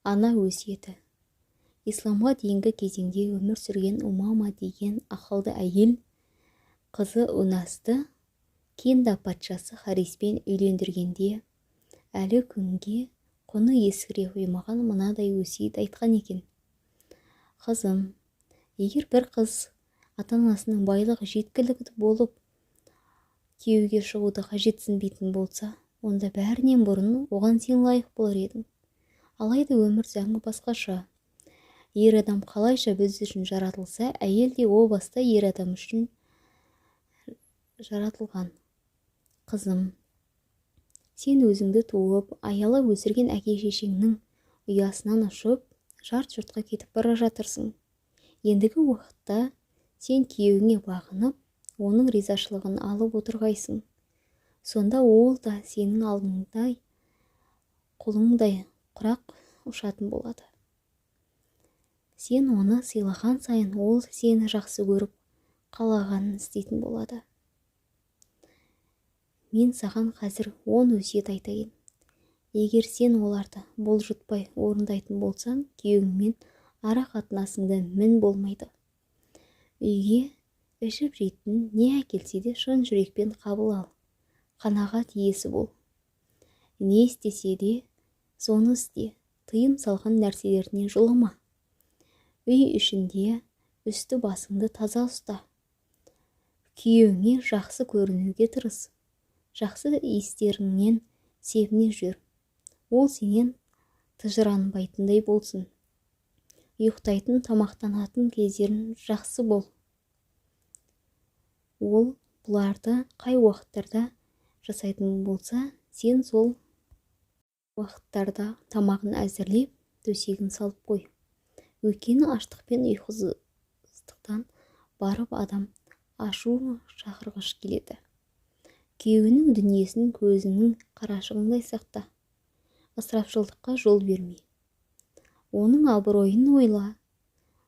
Ана өсиеті. Исламға дейінгі кезеңде өмір сүрген Умама деген ақылды әйел қызы Унасты Кинда патшасы Хариспен үйлендіргенде әлі күнге құны ескіре қоймаған мынадай өсиет айтқан екен. Қызым, егер бір қыз ата-анасының байлығы жеткілікті болып күйеуге шығуды қажетсінбейтін болса, онда бәрінен бұрын оған сен лайық болар едің. Алайда өмір заңы басқаша. Ер адам қалайша біз үшін жаратылса, әйел де о баста ер адам үшін жаратылған. Қызым, сен өзіңді туып, аялап өсірген әке-шешеңнің ұясынан ұшып, жарт-жұртқа кетіп бара жатырсың. Ендігі уақытта сен күйеуіңе бағынып, оның ризашылығын алып отырғайсың. Сонда ол да сенің алдыңдай құлыңдай құрақ ұшатын болады. Сен оны сыйлаған сайын ол сені жақсы көріп, қалағанын істейтін болады. Мен саған қазір 10 өсиет айтайын. Егер сен оларды бұлжытпай орындайтын болсаң, күйеуіңмен ара қатынасыңда мін болмайды. Үйге ішіп жейтін не әкелсе де шын жүрекпен қабыл ал. Қанағат иесі бол. Не істесе де соны істе. Тыйым салған нәрселеріне жылама. Үй ішінде үсті басыңды таза ұста. Күйеуіңе жақсы көрінуге тырыс. Жақсы иістеріңнен себіне жүр. Ол сенен тыжыранбайтындай болсын. Ұйықтайтын, тамақтанатын кездерін жақсы бол. Ол бұларды қай уақыттарда жасайтын болса, сен сол уақыттарда тамағын әзірлеп, төсегін салып қой. Өйткені аштық пен ұйқысыздықтан барып адам ашу шақырғыш келеді. Күйеуінің дүниесін көзінің қарашығындай сақта. Ысырапшылдыққа жол берме. Оның абыройын ойла.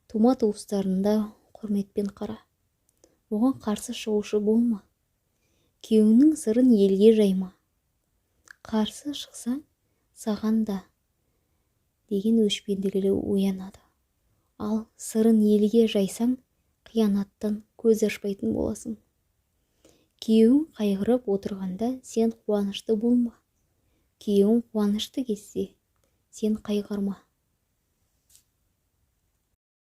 Тума-туыстарында құрметпен қара. Оған қарсы шығушы болма. Күйеуінің сырын елге жайма. Қарсы шықсаң, саған да деген өшпенділігі оянады. Ал сырын елге жайсаң, қиянаттан көз ашпайтын боласың. Күйеуің қайғырып отырғанда сен қуанышты болма. Күйеуің қуанышты кезсе, сен қайғырма.